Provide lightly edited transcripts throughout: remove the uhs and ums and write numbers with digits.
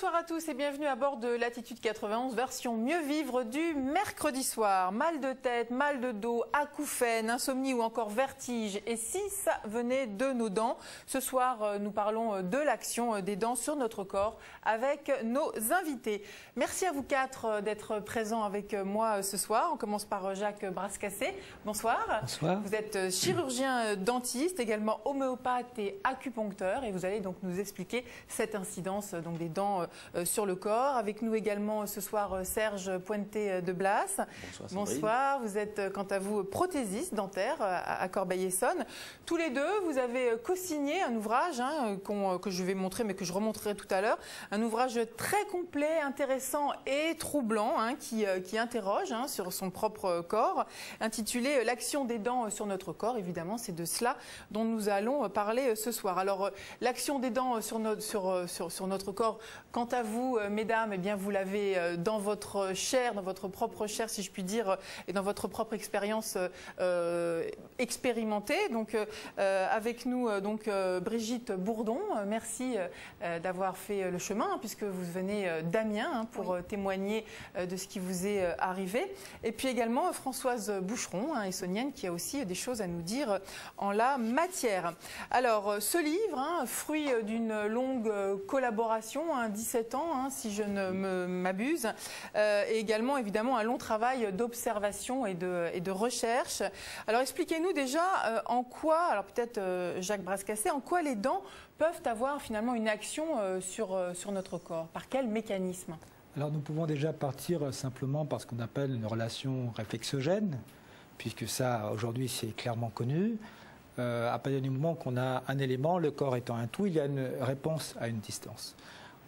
Bonsoir à tous et bienvenue à bord de Latitude 91, version mieux vivre du mercredi soir. Mal de tête, mal de dos, acouphènes, insomnie ou encore vertige. Et si ça venait de nos dents? Ce soir, nous parlons de l'action des dents sur notre corps avec nos invités. Merci à vous quatre d'être présents avec moi ce soir. On commence par Jacques Brascassé. Bonsoir. Bonsoir. Vous êtes chirurgien dentiste, également homéopathe et acupuncteur. Et vous allez donc nous expliquer cette incidence donc des dents sur le corps. Avec nous également ce soir Serge Pointé de Blas. Bonsoir. Bonsoir. Vous êtes quant à vous prothésiste dentaire à Corbeil-Essonnes. Tous les deux, vous avez co-signé un ouvrage que je vais montrer mais que je remontrerai tout à l'heure. Un ouvrage très complet, intéressant et troublant qui interroge sur son propre corps, intitulé L'action des dents sur notre corps. Évidemment, c'est de cela dont nous allons parler ce soir. Alors, l'action des dents sur notre corps, quant à vous, mesdames, eh bien, vous l'avez dans votre chair, dans votre propre chair, si je puis dire, et dans votre propre expérience expérimentée. Donc, avec nous, Brigitte Bourdon. Merci d'avoir fait le chemin, puisque vous venez d'Amiens pour témoigner de ce qui vous est arrivé. Et puis également Françoise Boucheron, essonnienne, qui a aussi des choses à nous dire en la matière. Alors, ce livre, fruit d'une longue collaboration, 17 ans, si je ne m'abuse, et également évidemment un long travail d'observation et de recherche. Alors, expliquez-nous déjà en quoi, alors peut-être Jacques Brascassé, en quoi les dents peuvent avoir finalement une action sur notre corps. Par quel mécanisme? Alors nous pouvons déjà partir simplement par ce qu'on appelle une relation réflexogène, puisque ça aujourd'hui c'est clairement connu. À partir du moment qu'on a un élément, le corps étant un tout, il y a une réponse à une distance.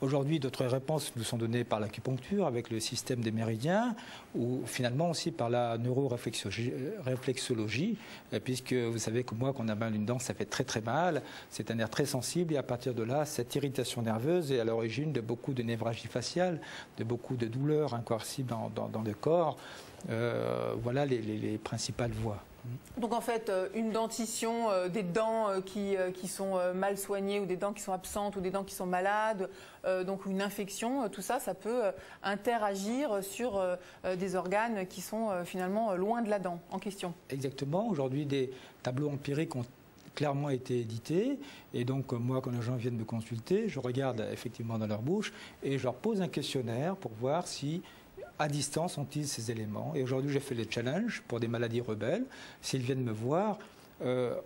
Aujourd'hui, d'autres réponses nous sont données par l'acupuncture avec le système des méridiens ou finalement aussi par la neuroréflexologie, puisque vous savez que moi, quand on a mal une dent, ça fait très très mal. C'est un nerf très sensible et à partir de là, cette irritation nerveuse est à l'origine de beaucoup de névralgie faciale, de beaucoup de douleurs incoercibles dans le corps. Voilà les principales voies. Donc en fait, une dentition, des dents qui sont mal soignées ou des dents qui sont absentes ou des dents qui sont malades, donc une infection, tout ça, ça peut interagir sur des organes qui sont finalement loin de la dent en question. Exactement. Aujourd'hui, des tableaux empiriques ont clairement été édités et donc moi, quand les gens viennent me consulter, je regarde effectivement dans leur bouche et je leur pose un questionnaire pour voir si à distance, on utilise ces éléments. Et aujourd'hui, j'ai fait les challenges pour des maladies rebelles. S'ils viennent me voir,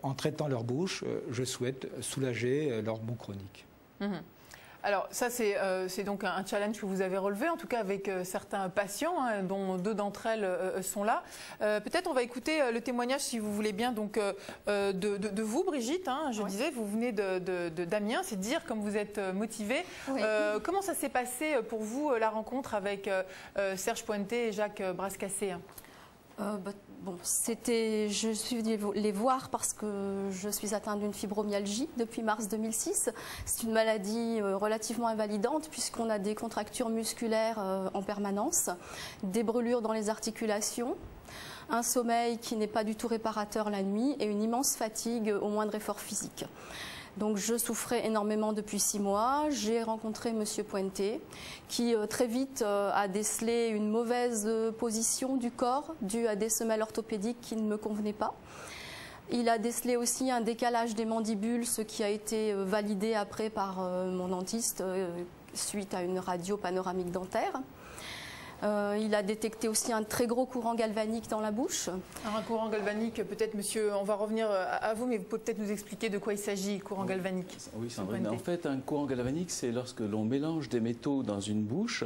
en traitant leur bouche, je souhaite soulager leurs maux chroniques. Alors ça, c'est donc un challenge que vous avez relevé, en tout cas avec certains patients, dont deux d'entre elles sont là. Peut-être on va écouter le témoignage, si vous voulez bien, donc, de vous, Brigitte. Je disais, vous venez d'Amiens, c'est dire comme vous êtes motivée. Oui. Comment ça s'est passé pour vous, la rencontre avec Serge Pointé et Jacques Brascassé? Je suis venue les voir parce que je suis atteinte d'une fibromyalgie depuis mars 2006. C'est une maladie relativement invalidante puisqu'on a des contractures musculaires en permanence, des brûlures dans les articulations, un sommeil qui n'est pas du tout réparateur la nuit et une immense fatigue au moindre effort physique. Donc je souffrais énormément depuis 6 mois. J'ai rencontré Monsieur Pointé qui très vite a décelé une mauvaise position du corps due à des semelles orthopédiques qui ne me convenaient pas. Il a décelé aussi un décalage des mandibules, ce qui a été validé après par mon dentiste suite à une radio panoramique dentaire. Il a détecté aussi un très gros courant galvanique dans la bouche. Alors un courant galvanique, peut-être, monsieur, on va revenir à vous, mais vous pouvez peut-être nous expliquer de quoi il s'agit, courant galvanique. Oui, Sandrine. En fait, un courant galvanique, c'est lorsque l'on mélange des métaux dans une bouche,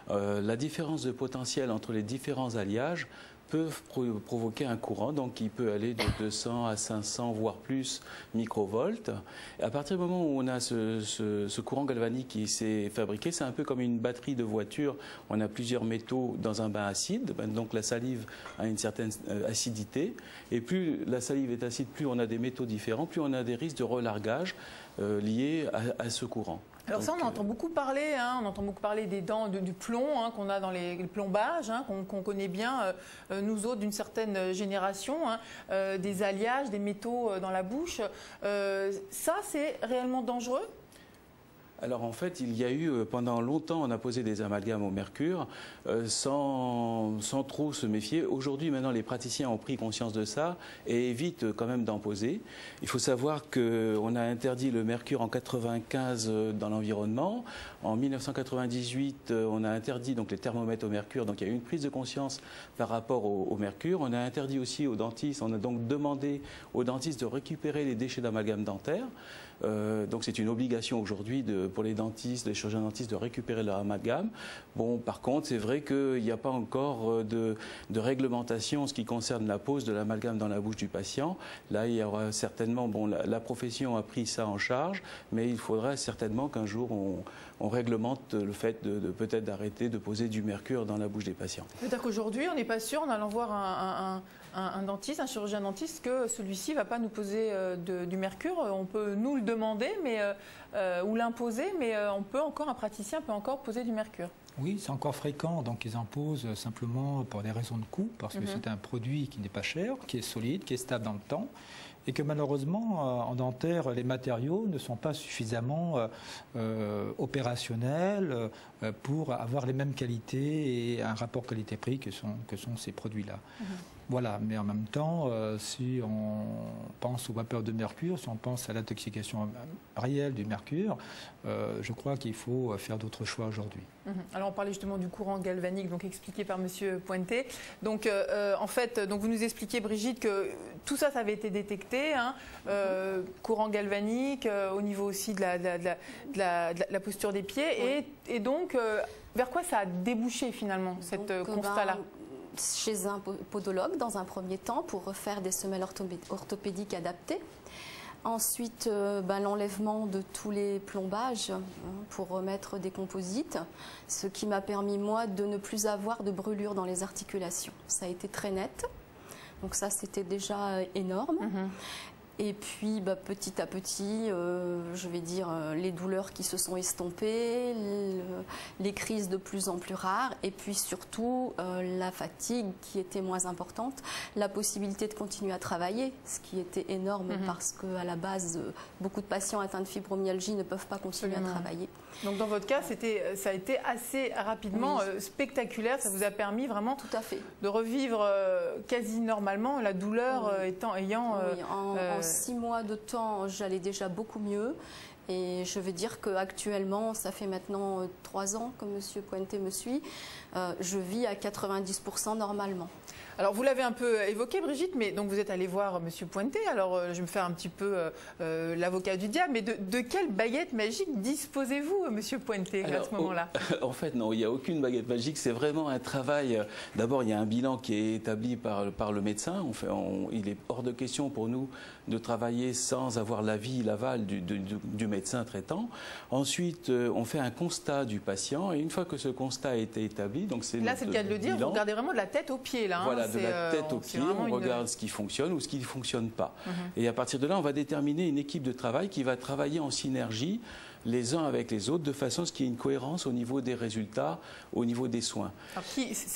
la différence de potentiel entre les différents alliages peuvent provoquer un courant, donc il peut aller de 200 à 500 voire plus microvolts. Et à partir du moment où on a ce courant galvanique qui s'est fabriqué, c'est un peu comme une batterie de voiture. On a plusieurs métaux dans un bain acide, donc la salive a une certaine acidité, et plus la salive est acide, plus on a des métaux différents, plus on a des risques de relargage liés à ce courant. Alors ça, on entend beaucoup parler, on entend beaucoup parler des dents du plomb qu'on a dans les plombages, qu'on connaît bien, nous autres d'une certaine génération, des alliages, des métaux dans la bouche. Ça, c'est réellement dangereux? Alors en fait, il y a eu, pendant longtemps, on a posé des amalgames au mercure sans trop se méfier. Aujourd'hui, maintenant, les praticiens ont pris conscience de ça et évitent quand même d'en poser. Il faut savoir qu'on a interdit le mercure en 1995 dans l'environnement. En 1998, on a interdit donc les thermomètres au mercure. Donc il y a eu une prise de conscience par rapport au mercure. On a interdit aussi aux dentistes, on a donc demandé aux dentistes de récupérer les déchets d'amalgame dentaire. Donc c'est une obligation aujourd'hui pour les dentistes, les chirurgiens dentistes de récupérer leur amalgame. Bon, par contre, c'est vrai qu'il n'y a pas encore de réglementation en ce qui concerne la pose de l'amalgame dans la bouche du patient. Là, il y aura certainement, bon, la profession a pris ça en charge, mais il faudra certainement qu'un jour on réglemente le fait de peut-être d'arrêter de poser du mercure dans la bouche des patients. C'est-à-dire qu'aujourd'hui, on n'est pas sûr, en allant voir un dentiste, un chirurgien dentiste, que celui-ci ne va pas nous poser du mercure. On peut nous le demander ou l'imposer, mais un praticien peut encore poser du mercure. Oui, c'est encore fréquent, donc ils en posent simplement pour des raisons de coût, parce que c'est un produit qui n'est pas cher, qui est solide, qui est stable dans le temps, et que malheureusement, en dentaire, les matériaux ne sont pas suffisamment opérationnels pour avoir les mêmes qualités et un rapport qualité-prix que sont ces produits-là. Voilà, mais en même temps, si on pense aux vapeurs de mercure, si on pense à l'intoxication réelle du mercure, je crois qu'il faut faire d'autres choix aujourd'hui. Alors on parlait justement du courant galvanique, donc expliqué par M. Pointet. Donc en fait, donc vous nous expliquez, Brigitte, que tout ça, ça avait été détecté, hein, courant galvanique, au niveau aussi de la posture des pieds, et donc vers quoi ça a débouché finalement, cet constat-là? Chez un podologue dans un premier temps pour refaire des semelles orthopédiques adaptées. Ensuite, l'enlèvement de tous les plombages pour remettre des composites, ce qui m'a permis, moi, de ne plus avoir de brûlures dans les articulations. Ça a été très net, donc ça, c'était déjà énorme. Et puis, petit à petit, je vais dire, les douleurs qui se sont estompées, les crises de plus en plus rares, et puis surtout, la fatigue qui était moins importante, la possibilité de continuer à travailler, ce qui était énorme parce qu'à la base, beaucoup de patients atteints de fibromyalgie ne peuvent pas continuer à travailler. Donc dans votre cas, ça a été assez rapidement spectaculaire, ça vous a permis vraiment de revivre quasi normalement, la douleur ayant... En 6 mois de temps, j'allais déjà beaucoup mieux. Et je veux dire qu'actuellement, ça fait maintenant 3 ans que M. Pointet me suit, je vis à 90% normalement. Alors vous l'avez un peu évoqué, Brigitte, mais donc vous êtes allé voir M. Pointet. Alors je vais me faire un petit peu l'avocat du diable, mais de quelle baguette magique disposez-vous, M. Pointet, à ce moment-là? En fait, non, il n'y a aucune baguette magique. C'est vraiment un travail. D'abord, il y a un bilan qui est établi par le médecin. Il est hors de question pour nous de travailler sans avoir l'avis, l'aval du médecin traitant. Ensuite, on fait un constat du patient, et une fois que ce constat a été établi, donc c'est là, c'est le cas de le dire, vous regardez vraiment de la tête aux pieds, là. Voilà, de la tête aux pieds, on regarde ce qui fonctionne ou ce qui ne fonctionne pas. Et à partir de là, on va déterminer une équipe de travail qui va travailler en synergie les uns avec les autres, de façon à ce qu'il y ait une cohérence au niveau des résultats, au niveau des soins.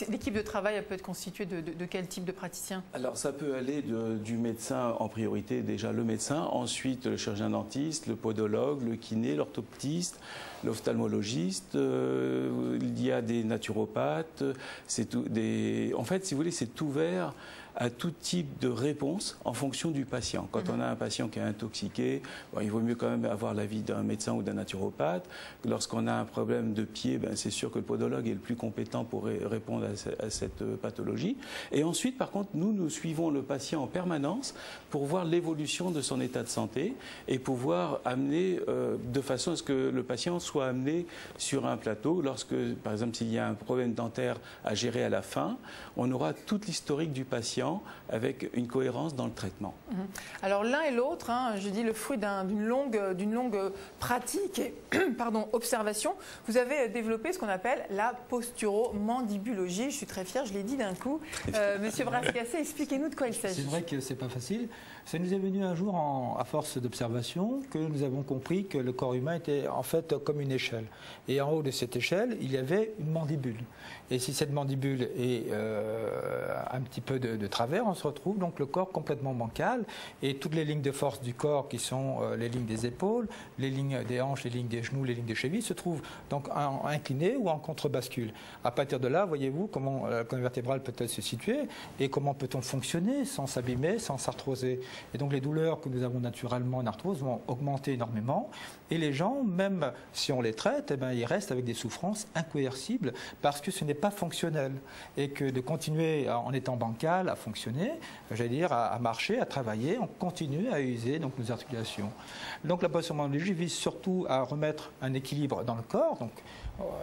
L'équipe de travail, elle peut être constituée de quel type de praticien? Alors ça peut aller du médecin en priorité, déjà le médecin, ensuite le chirurgien dentiste, le podologue, le kiné, l'orthoptiste, l'ophtalmologiste, il y a des naturopathes, en fait, si vous voulez, c'est ouvert à tout type de réponse en fonction du patient. Quand on a un patient qui est intoxiqué, il vaut mieux quand même avoir l'avis d'un médecin ou d'un naturopathe. Lorsqu'on a un problème de pied, c'est sûr que le podologue est le plus compétent pour répondre à cette pathologie. Et ensuite, par contre, nous suivons le patient en permanence pour voir l'évolution de son état de santé et pouvoir amener de façon à ce que le patient soit amené sur un plateau. Lorsque, par exemple, s'il y a un problème dentaire à gérer à la fin, on aura toute l'historique du patient avec une cohérence dans le traitement. Alors l'un et l'autre, je dis le fruit d'une longue pratique et observation, vous avez développé ce qu'on appelle la posturomandibulologie. Je suis très fière, je l'ai dit d'un coup. Monsieur Brascassé, expliquez-nous de quoi il s'agit. C'est vrai que c'est pas facile. Ça nous est venu un jour, à force d'observation, que nous avons compris que le corps humain était en fait comme une échelle. Et en haut de cette échelle, il y avait une mandibule. Et si cette mandibule est un petit peu de travers, on se retrouve donc le corps complètement bancal. Et toutes les lignes de force du corps, qui sont les lignes des épaules, les lignes des hanches, les lignes des genoux, les lignes des chevilles, se trouvent donc inclinées ou en contrebascule. À partir de là, voyez-vous comment la colonne vertébrale peut-elle se situer et comment peut-on fonctionner sans s'abîmer, sans s'arthroser. Et donc les douleurs que nous avons naturellement en arthrose vont augmenter énormément. Et les gens, même si on les traite, eh bien, ils restent avec des souffrances incoercibles parce que ce n'est pas fonctionnel. Et que de continuer en étant bancal à fonctionner, j'allais dire à marcher, à travailler, on continue à user donc, nos articulations. Donc la posturologie vise surtout à remettre un équilibre dans le corps. Donc,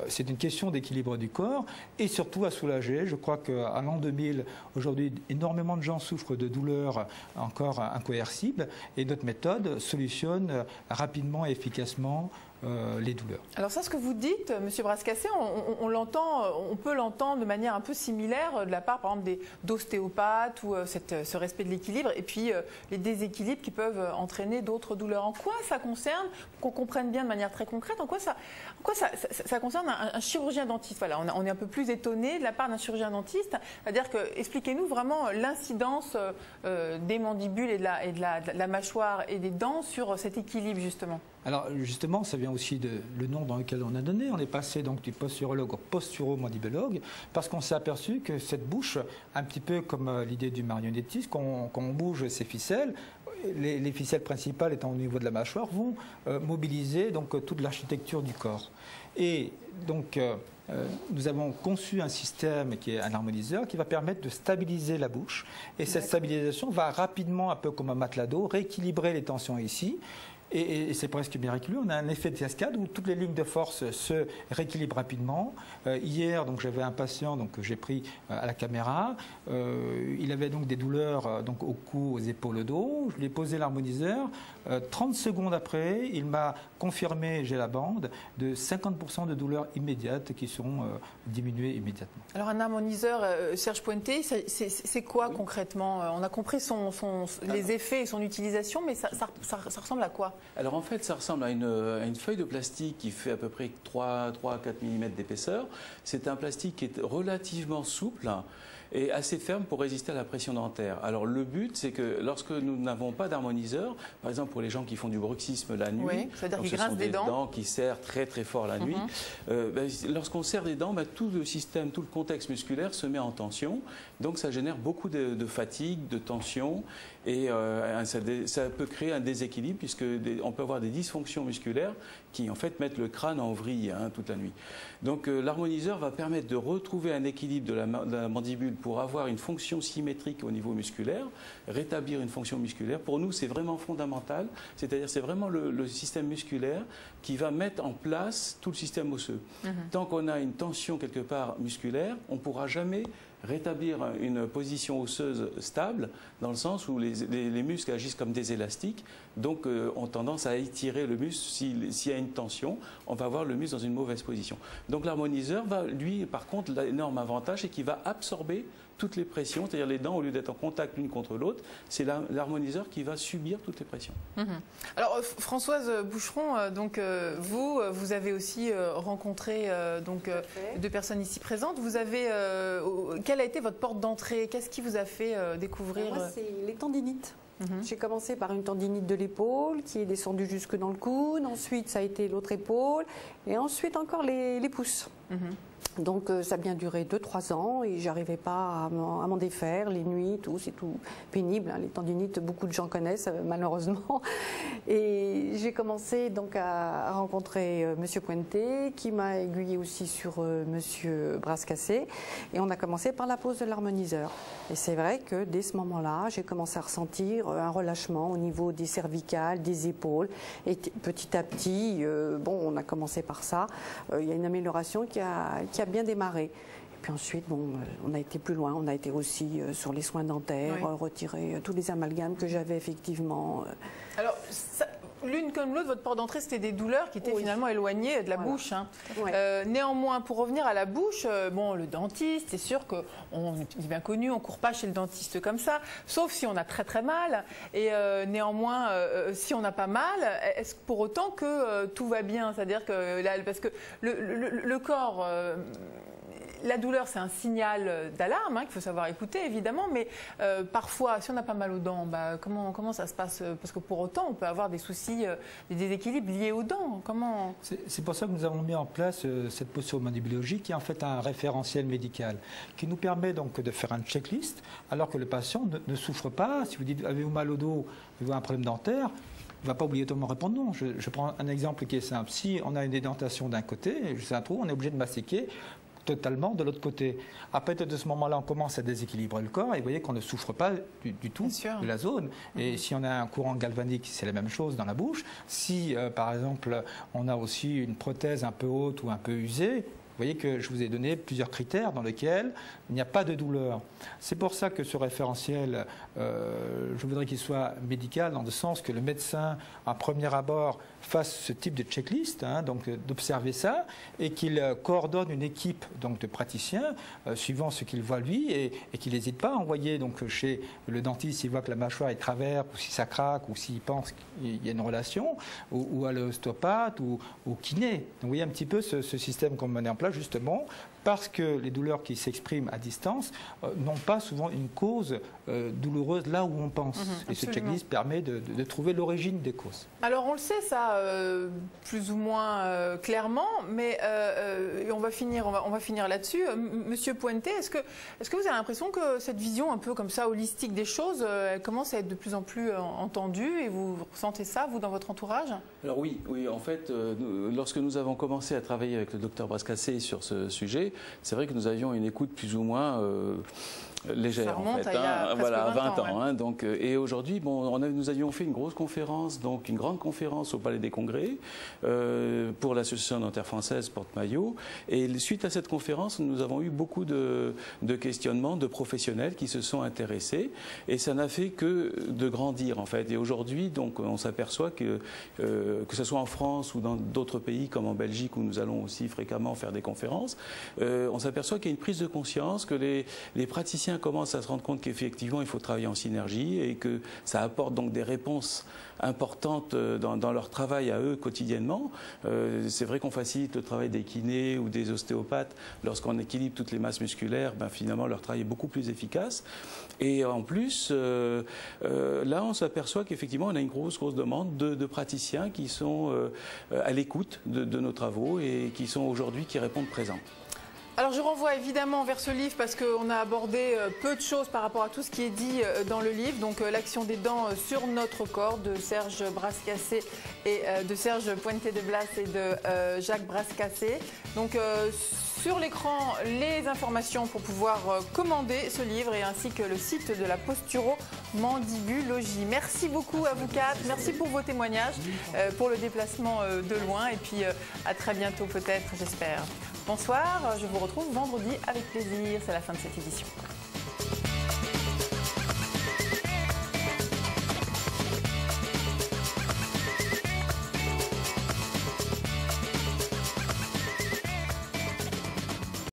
c'est une question d'équilibre du corps et surtout à soulager. Je crois qu'à l'an 2000, aujourd'hui, énormément de gens souffrent de douleurs encore incoercibles et notre méthode solutionne rapidement et efficacement les douleurs. Alors ça, ce que vous dites, Monsieur Brascassé, on l'entend, on peut l'entendre de manière un peu similaire de la part, par exemple, d'ostéopathes ou ce respect de l'équilibre et puis les déséquilibres qui peuvent entraîner d'autres douleurs. En quoi ça concerne, qu'on comprenne bien de manière très concrète, en quoi ça concerne un chirurgien dentiste? Voilà, on est un peu plus étonné de la part d'un chirurgien dentiste. C'est-à-dire que, expliquez-nous vraiment l'incidence des mandibules et de la mâchoire et des dents sur cet équilibre, justement. Alors justement, ça vient aussi le nom dans lequel on a donné. On est passé donc du posturologue au posturo-mandibologue parce qu'on s'est aperçu que cette bouche, un petit peu comme l'idée du marionnettiste, quand on bouge ses ficelles, les ficelles principales étant au niveau de la mâchoire, vont mobiliser donc toute l'architecture du corps. Et donc nous avons conçu un système qui est un harmoniseur qui va permettre de stabiliser la bouche. Et cette stabilisation va rapidement, un peu comme un matelas d'eau, rééquilibrer les tensions ici. Et c'est presque miraculeux. On a un effet de cascade où toutes les lignes de force se rééquilibrent rapidement. Hier, donc j'avais un patient que j'ai pris à la caméra. Il avait donc des douleurs donc au cou, aux épaules, au dos. Je lui ai posé l'harmoniseur. 30 secondes après, il m'a confirmé, j'ai la bande, de 50% de douleurs immédiates qui sont diminuées immédiatement. Alors un harmoniseur, Serge Pointé, c'est quoi concrètement? On a compris les effets et son utilisation, mais ça ressemble à quoi? Alors en fait, ça ressemble à une feuille de plastique qui fait à peu près 3 à 4 mm d'épaisseur. C'est un plastique qui est relativement souple et assez ferme pour résister à la pression dentaire. Alors le but, c'est que lorsque nous n'avons pas d'harmoniseur, par exemple pour les gens qui font du bruxisme la nuit, oui, c'est-à-dire qu'ils grincent des dents qui serrent très très fort la nuit, lorsqu'on serre des dents, tout le système, tout le contexte musculaire se met en tension, donc ça génère beaucoup de fatigue, de tension, et ça peut créer un déséquilibre puisqu'on peut avoir des dysfonctions musculaires qui en fait mettent le crâne en vrille toute la nuit. Donc l'harmoniseur va permettre de retrouver un équilibre de la mandibule pour avoir une fonction symétrique au niveau musculaire, rétablir une fonction musculaire. Pour nous, c'est vraiment fondamental, c'est-à-dire c'est vraiment le système musculaire qui va mettre en place tout le système osseux. Tant qu'on a une tension quelque part musculaire, on ne pourra jamais rétablir une position osseuse stable, dans le sens où les muscles agissent comme des élastiques, donc ont tendance à étirer le muscle. S'il y a une tension, on va avoir le muscle dans une mauvaise position. Donc l'harmoniseur va, lui, par contre, l'énorme avantage, c'est qu'il va absorber toutes les pressions, c'est-à-dire les dents, au lieu d'être en contact l'une contre l'autre, c'est l'harmoniseur qui va subir toutes les pressions. Alors Françoise Boucheron, donc vous avez aussi rencontré deux personnes ici présentes. Vous avez quelle a été votre porte d'entrée? Qu'est-ce qui vous a fait découvrir? Moi, c'est les tendinites. J'ai commencé par une tendinite de l'épaule qui est descendue jusque dans le coude. Ensuite, ça a été l'autre épaule. Et ensuite, encore les pouces. Donc ça a bien duré 2-3 ans et j'arrivais pas à m'en défaire, les nuits, tout, c'est tout pénible, les tendinites, beaucoup de gens connaissent malheureusement. Et j'ai commencé donc à rencontrer Monsieur Pointé qui m'a aiguillé aussi sur Monsieur Brascassé et on a commencé par la pose de l'harmoniseur. Et c'est vrai que dès ce moment-là, j'ai commencé à ressentir un relâchement au niveau des cervicales, des épaules et petit à petit, on a commencé par ça, il y a une amélioration qui a bien démarré. Et puis ensuite, on a été plus loin, on a été aussi sur les soins dentaires, retirer tous les amalgames que j'avais effectivement. Alors, l'une comme l'autre, votre porte d'entrée, c'était des douleurs qui étaient finalement éloignées de la bouche. Hein. Ouais. Néanmoins, pour revenir à la bouche, bon, le dentiste, c'est sûr qu'on est bien connu, on ne court pas chez le dentiste comme ça, sauf si on a très très mal. Et néanmoins, si on n'a pas mal, est-ce pour autant que tout va bien? C'est-à-dire que, parce que le corps... la douleur, c'est un signal d'alarme qu'il faut savoir écouter, évidemment, mais parfois, si on n'a pas mal aux dents, comment ça se passe? Parce que pour autant, on peut avoir des soucis, des déséquilibres liés aux dents. Comment... C'est pour ça que nous avons mis en place cette posturomandibulologie qui est en fait un référentiel médical, qui nous permet donc de faire un checklist, alors que le patient ne souffre pas. Si vous dites, avez-vous mal au dos, avez-vous un problème dentaire? Il ne va pas obligatoirement répondre non. Je prends un exemple qui est simple. Si on a une édentation d'un côté, juste un trou, on est obligé de mastiquer totalement de l'autre côté. À partir de ce moment-là, on commence à déséquilibrer le corps et vous voyez qu'on ne souffre pas du tout de la zone. Et si on a un courant galvanique, c'est la même chose dans la bouche. Si, par exemple, on a aussi une prothèse un peu haute ou un peu usée, vous voyez que je vous ai donné plusieurs critères dans lesquels il n'y a pas de douleur. C'est pour ça que ce référentiel, je voudrais qu'il soit médical, dans le sens que le médecin, à premier abord, fasse ce type de checklist, donc d'observer ça, et qu'il coordonne une équipe donc, de praticiens, suivant ce qu'il voit lui, et qu'il n'hésite pas à envoyer donc, chez le dentiste s'il voit que la mâchoire est travers, ou si ça craque, ou s'il pense qu'il y a une relation, ou à l'ostéopathe, ou au kiné. Donc vous voyez un petit peu ce système qu'on met en place, justement, parce que les douleurs qui s'expriment à distance n'ont pas souvent une cause douloureuse là où on pense. Et ce checklist permet de trouver l'origine des causes. Alors on le sait ça plus ou moins clairement, mais on va finir là-dessus. Monsieur Puente, est-ce que vous avez l'impression que cette vision un peu comme ça holistique des choses, elle commence à être de plus en plus entendue et vous ressentez ça, vous, dans votre entourage? Alors oui, en fait, lorsque nous avons commencé à travailler avec le docteur Brascassé sur ce sujet, c'est vrai que nous avions une écoute plus ou moins légère, en fait, voilà, 20 ans. Donc, et aujourd'hui, nous avions fait une grosse conférence, donc une grande conférence au Palais des Congrès pour l'Association dentaire française Porte-Maillot. Et suite à cette conférence, nous avons eu beaucoup de questionnements de professionnels qui se sont intéressés, et ça n'a fait que de grandir, en fait. Et aujourd'hui, donc, on s'aperçoit que ce soit en France ou dans d'autres pays comme en Belgique, où nous allons aussi fréquemment faire des conférences, on s'aperçoit qu'il y a une prise de conscience, que les praticiens commencent à se rendre compte qu'effectivement il faut travailler en synergie et que ça apporte donc des réponses importantes dans leur travail à eux quotidiennement. C'est vrai qu'on facilite le travail des kinés ou des ostéopathes lorsqu'on équilibre toutes les masses musculaires, finalement leur travail est beaucoup plus efficace. Et en plus, là on s'aperçoit qu'effectivement on a une grosse demande de praticiens qui sont à l'écoute de nos travaux et qui sont aujourd'hui, qui répondent présents. Alors je renvoie évidemment vers ce livre parce qu'on a abordé peu de choses par rapport à tout ce qui est dit dans le livre. Donc l'action des dents sur notre corps de Serge Brascassé et de Serge Puente de Blas et de Jacques Brascassé. Donc sur l'écran, les informations pour pouvoir commander ce livre et ainsi que le site de la posturomandibulologie. Merci beaucoup à vous quatre. Merci pour vos témoignages, pour le déplacement de loin et puis à très bientôt peut-être, j'espère. Bonsoir, je vous retrouve vendredi avec plaisir, c'est la fin de cette édition.